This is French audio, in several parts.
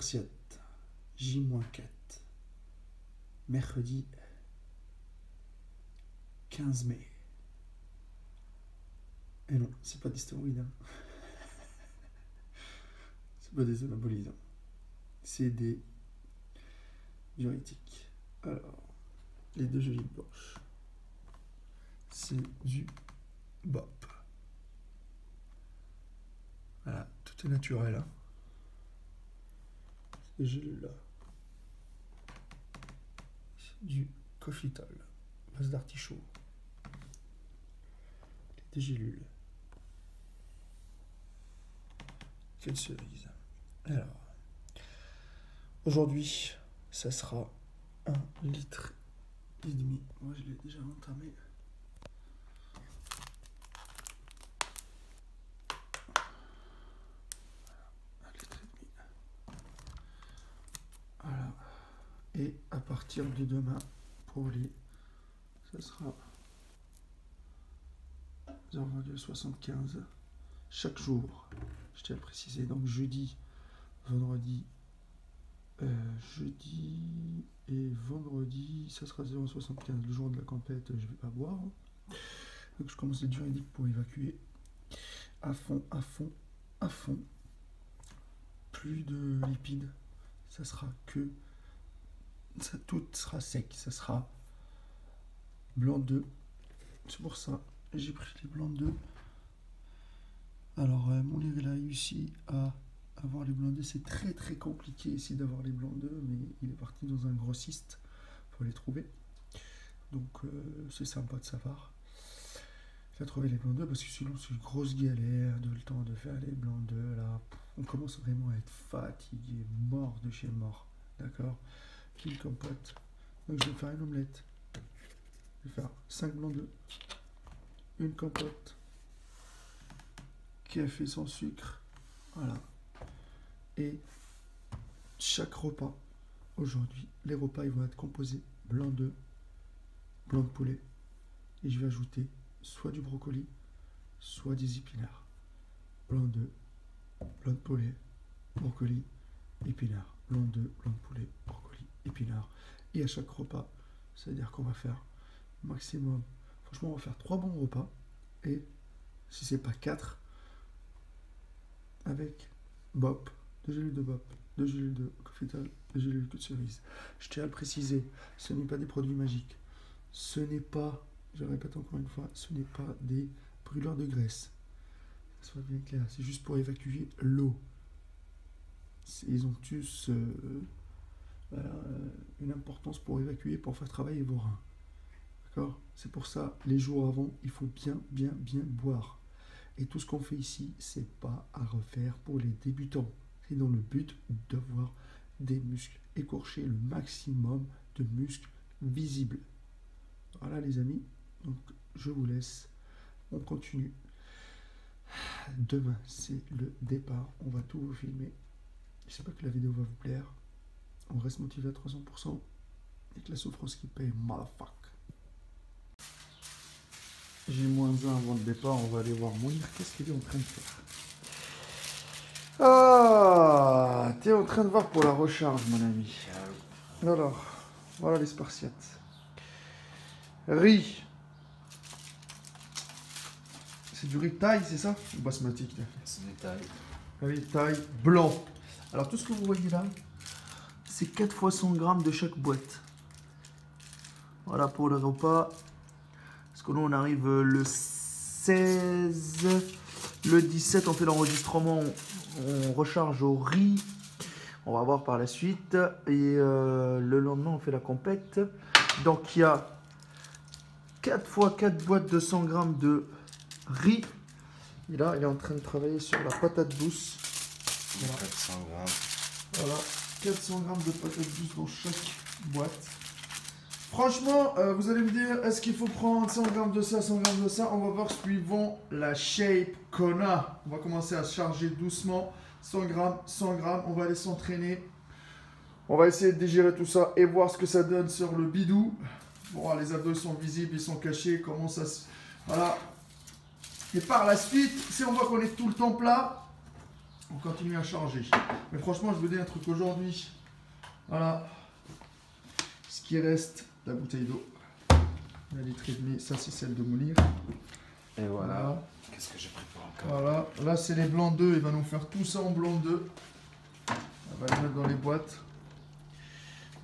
Spartiates, J-4, mercredi 15 mai. Et non, c'est pas des stéroïdes. Hein. C'est pas des anabolisants. C'est des diurétiques. Alors, les deux jolies blanches. C'est du BOP. Voilà, tout est naturel. Hein. Ces gélules-là. C'est du Cofitol, base d'artichaut. Des gélules. Quelle cerise. Alors, aujourd'hui, ça sera 1,5 litre. Moi, je l'ai déjà entamé. Voilà. Et à partir de demain, pour les, ça sera 0,75 chaque jour. Je tiens à préciser. Donc jeudi, vendredi, jeudi et vendredi, ça sera 0,75. Le jour de la compète, je ne vais pas boire. Donc je commence les diurétiques pour évacuer à fond, à fond, à fond. Plus de lipides. Ça sera que ça, tout sera sec, ça sera blanc d'œuf. C'est pour ça j'ai pris les blancs d'œuf. Alors mon livre il a réussi à avoir les blancs d'œuf. C'est très très compliqué ici d'avoir les blancs d'œuf, mais il est parti dans un grossiste pour les trouver. Donc c'est sympa de sa part. Il a trouvé les blancs d'œuf parce que sinon c'est une grosse galère de le temps de faire les blancs d'œuf là. On commence vraiment à être fatigué, mort de chez mort. D'accord? Une compote. Donc je vais faire une omelette. Je vais faire 5 blancs d'œufs. Une compote. Café sans sucre. Voilà. Et chaque repas, aujourd'hui, les repas ils vont être composés blanc d'œuf, blanc de poulet. Et je vais ajouter soit du brocoli, soit des épinards. Blanc d'œuf, blanc de poulet, brocoli, épinards. Blanc d'œuf, blanc de poulet, brocoli, épinards. Et à chaque repas, c'est-à-dire qu'on va faire maximum, franchement on va faire 3 bons repas, et si c'est pas 4, avec BOP, 2 gélules de BOP, 2 gélules de Cofitol, 2 gélules de cerise. Je tiens à le préciser, ce n'est pas des produits magiques, ce n'est pas, je répète encore une fois, ce n'est pas des brûleurs de graisse, ça soit bien clair, c'est juste pour évacuer l'eau. Ils ont tous une importance pour évacuer, pour faire travailler vos reins. D'accord? C'est pour ça, les jours avant, il faut bien boire. Et tout ce qu'on fait ici, c'est pas à refaire pour les débutants. C'est dans le but d'avoir des muscles écorchés, le maximum de muscles visibles. Voilà les amis, donc je vous laisse, on continue. Demain, c'est le départ, on va tout vous filmer. J'espère que la vidéo va vous plaire. On reste motivé à 300% et que la souffrance qui paye, motherfuck. J'ai -1 avant le départ, on va aller voir Mounir. Qu'est-ce qu'il est en train de faire? Ah, t'es en train de voir pour la recharge, mon ami. Alors, voilà les Spartiates. Riz. C'est du riz taille, c'est ça? Ou basmati? C'est du taille. Riz taille blanc. Alors, tout ce que vous voyez là, c'est 4 fois 100 grammes de chaque boîte. Voilà pour le repas. Parce que nous, on arrive le 16. Le 17, on fait l'enregistrement. On recharge au riz. On va voir par la suite. Et le lendemain, on fait la compète. Donc, il y a 4 fois 4 boîtes de 100 grammes de riz. Et là, il est en train de travailler sur la patate douce. Voilà. 400 grammes. Voilà, 400 grammes de patates douces dans chaque boîte. Franchement, vous allez me dire, est-ce qu'il faut prendre 100 grammes de ça, 100 grammes de ça? On va voir suivant la shape qu'on a. On va commencer à charger doucement. 100 grammes, 100 grammes. On va aller s'entraîner. On va essayer de digérer tout ça et voir ce que ça donne sur le bidou. Bon, les abdos sont visibles, ils sont cachés. Comment ça se... Voilà. Et par la suite, si on voit qu'on est tout le temps plat, On continue à charger. Mais franchement, je vous dis un truc aujourd'hui. Voilà. Ce qui reste, la bouteille d'eau. 1,5 litre. Ça, c'est celle de Mounir. Et voilà. Qu'est-ce que j'ai pris pour encore? Voilà. Là, c'est les blancs d'œufs. Il va nous faire tout ça en blanc d'œufs. On va les mettre dans les boîtes.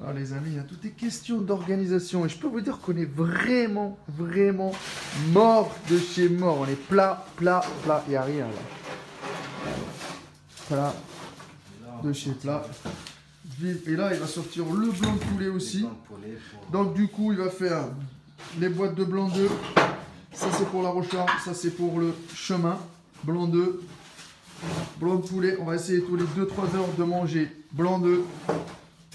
Alors les amis, tout est question d'organisation. Et je peux vous dire qu'on est vraiment, vraiment mort de chez mort. On est plat. Il n'y a rien là. Plat de chez plat. Et là, il va sortir le blanc de poulet aussi. Donc du coup, il va faire les boîtes de blanc d'œuf. Ça, c'est pour la recharge. Ça, c'est pour le chemin. Blanc d'œuf. Blanc de poulet. On va essayer tous les 2-3 heures de manger blanc d'œuf.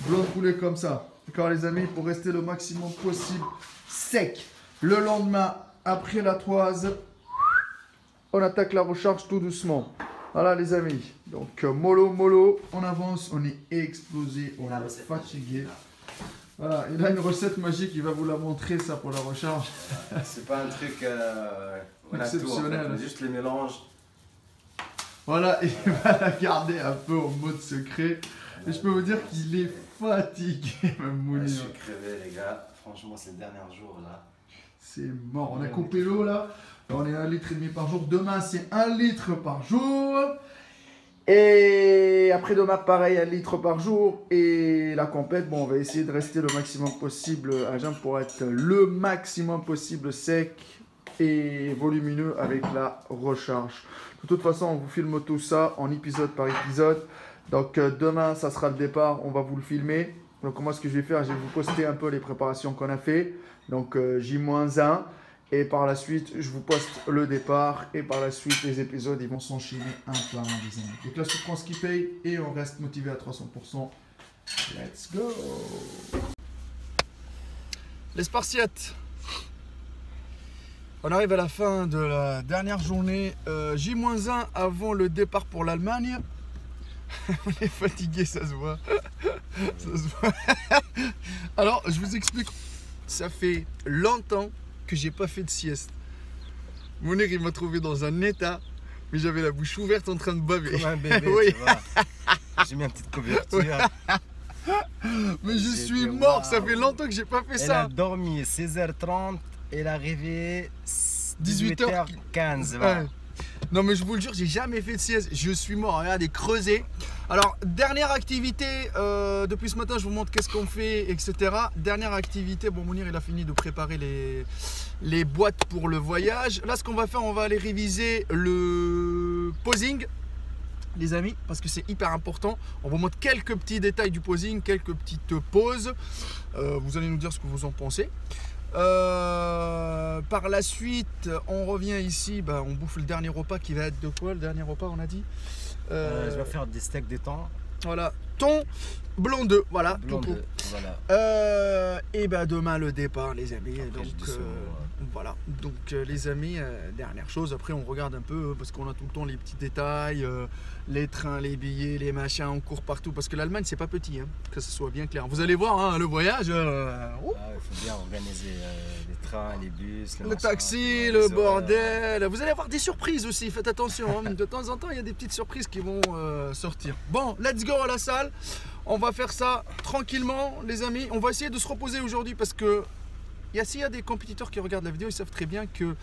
Blanc de poulet comme ça. D'accord les amis, pour rester le maximum possible sec. Le lendemain, après la toise, on attaque la recharge tout doucement. Voilà les amis. Donc mollo, on avance, on est explosé, on est fatigué. Voilà, il a une recette magique, il va vous la montrer ça pour la recharge. C'est pas un truc exceptionnel. Tout, en fait. Juste les mélanges. Voilà, et il va la garder un peu en mode secret. Et je peux vous dire qu'il est fatigué, même Mounir. Je suis crevé les gars, franchement ces derniers jours là. C'est mort, on a coupé l'eau là. On est à 1,5 litre par jour. Demain c'est 1 litre par jour. Et après-demain pareil, 1 litre par jour. Et la compète, bon on va essayer de rester le maximum possible à jeun pour être le maximum possible sec et volumineux avec la recharge. De toute façon on vous filme tout ça en épisode par épisode. Donc demain, ça sera le départ, on va vous le filmer. Donc moi, ce que je vais faire, je vais vous poster un peu les préparations qu'on a fait. Donc J-1. Et par la suite, je vous poste le départ. Et par la suite, les épisodes, ils vont s'enchaîner un par un, les amis. Donc là, je prends ce qui paye et on reste motivé à 300%. Let's go! Les Spartiates. On arrive à la fin de la dernière journée. J-1 avant le départ pour l'Allemagne. On est fatigué, ça se voit. Ça se voit. Alors, je vous explique. Ça fait longtemps que j'ai pas fait de sieste. Mounir, il m'a trouvé dans un état, mais j'avais la bouche ouverte en train de baver. Comme un bébé, oui. tu vois. J'ai mis une petite couverture. Mais je suis mort, ça fait longtemps que j'ai pas fait ça. Elle a dormi 16h30 et elle est arrivée 18h15. Voilà. Ouais. Non mais je vous le jure, j'ai jamais fait de sieste. Je suis mort, regardez, creusé. Alors, dernière activité, depuis ce matin, je vous montre qu'est-ce qu'on fait, etc. Dernière activité, bon, Mounir, il a fini de préparer les boîtes pour le voyage. Là, ce qu'on va faire, on va aller réviser le posing, les amis, parce que c'est hyper important. On vous montre quelques petits détails du posing, quelques petites pauses. Vous allez nous dire ce que vous en pensez. Par la suite, on revient ici, on bouffe le dernier repas qui va être de quoi? Le dernier repas, on a dit je vais faire des steaks de thon. Voilà, thon, blanc d'œuf, voilà. Blanc d'œuf, voilà. Et demain le départ, les amis. Après, donc voilà. Donc les amis, dernière chose. Après, on regarde un peu parce qu'on a tout le temps les petits détails, les trains, les billets, les machins. On court partout parce que l'Allemagne c'est pas petit, hein, que ce soit bien clair. Vous allez voir, hein, le voyage. Il faut bien organiser les trains, les bus, le taxi, le bordel. Vous allez avoir des surprises aussi. Faites attention. Hein. De temps en temps, il y a des petites surprises qui vont sortir. Bon, let's go à la salle. On va faire ça tranquillement, les amis. On va essayer de se reposer aujourd'hui parce que s'il y a des compétiteurs qui regardent la vidéo, ils savent très bien que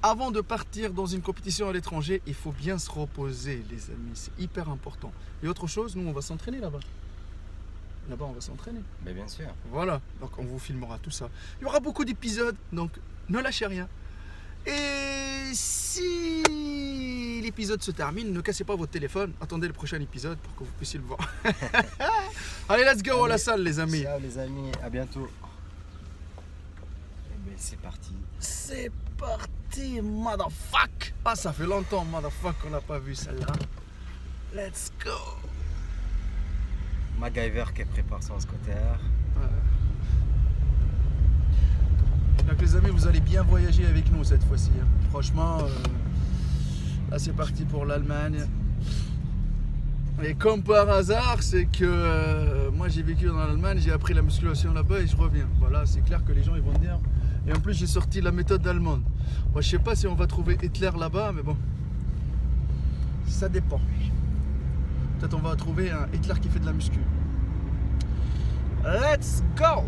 avant de partir dans une compétition à l'étranger, il faut bien se reposer, les amis. C'est hyper important. Et autre chose, nous, on va s'entraîner là-bas. Là-bas, on va s'entraîner. Mais bien sûr. Voilà. Donc, on vous filmera tout ça. Il y aura beaucoup d'épisodes, donc ne lâchez rien. Et si l'épisode se termine, ne cassez pas votre téléphone. Attendez le prochain épisode pour que vous puissiez le voir. Allez, let's go à la salle, les amis. Ciao, les amis. À bientôt. C'est parti. C'est parti, motherfuck. Ah, ça fait longtemps, motherfuck, qu'on n'a pas vu celle-là. Let's go. MacGyver qui prépare son scooter. Donc les amis, vous allez bien voyager avec nous cette fois-ci. Hein. Franchement, là c'est parti pour l'Allemagne. Et comme par hasard, c'est que moi j'ai vécu dans l'Allemagne, j'ai appris la musculation là-bas et je reviens. Voilà, c'est clair que les gens ils vont dire. Et en plus j'ai sorti la méthode allemande. Moi je sais pas si on va trouver Hitler là-bas, mais bon, ça dépend. Peut-être on va trouver un Hitler qui fait de la muscu. Let's go!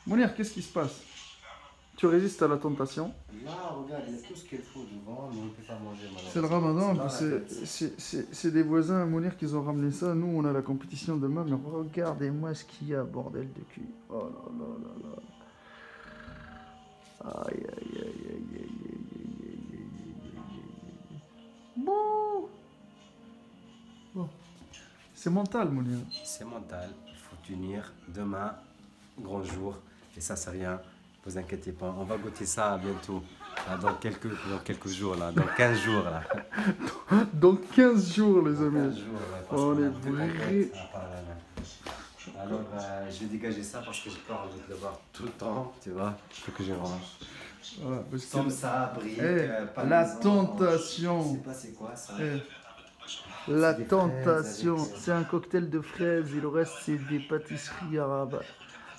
Mounir, qu'est-ce qui se passe? Tu résistes à la tentation. Là, regarde, il y a tout ce qu'il faut devant, mais on ne peut pas manger malheureusement. C'est le ramadan, c'est des voisins, Mounir, qui ont ramené ça. Nous, on a la compétition demain, mais regardez-moi ce qu'il y a, bordel de cul. Oh là là là là. Aïe, aïe, aïe, aïe, aïe, aïe, aïe, aïe, aïe. Bon. Bon. C'est mental, Mounir. C'est mental, il faut tenir. Demain, grand jour, et ça, c'est rien. Ne vous inquiétez pas, on va goûter ça bientôt. Là, dans quelques jours, là, dans 15 jours. Là. Dans 15 jours, les amis. 15 jours, ouais, on est vrai. Alors, je vais dégager ça parce que j'ai peur de le voir tout le temps, tu vois. Il faut que je range. Voilà, comme ça, brique, pas la maison, tentation. Je sais pas c'est quoi ça. La tentation, c'est un cocktail de fraises et le reste c'est des pâtisseries arabes.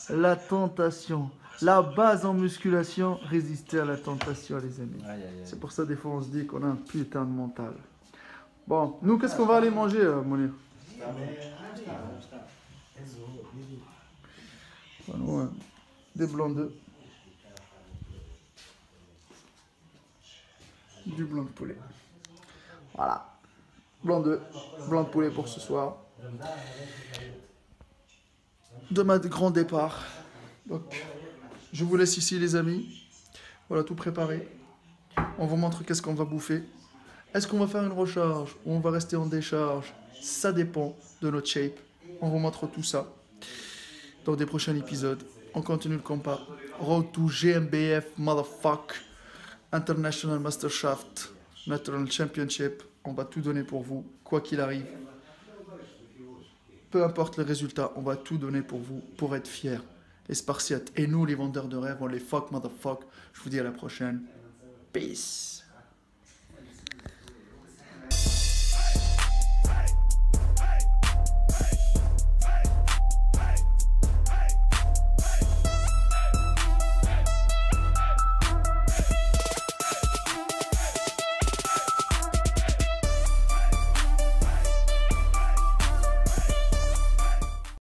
La tentation, la base en musculation, résister à la tentation, les amis. C'est pour ça des fois on se dit qu'on a un putain de mental. Bon, nous qu'est-ce qu'on va aller manger, Mounir? Voilà, des blancs d'œufs. Du blanc de poulet. Voilà. Blanc de poulet pour ce soir. Demain, grand départ. Donc, je vous laisse ici, les amis. Voilà, tout préparé. On vous montre qu'est-ce qu'on va bouffer. Est-ce qu'on va faire une recharge ou on va rester en décharge? Ça dépend de notre shape. On vous montre tout ça dans des prochains épisodes. On continue le combat. Road to GmbF, motherfuck. International Masterschaft, Natural Championship. On va tout donner pour vous, quoi qu'il arrive. Peu importe le résultat, on va tout donner pour vous, pour être fiers. Les Spartiates et nous, les vendeurs de rêves, on les fuck, motherfuck. Je vous dis à la prochaine. Peace.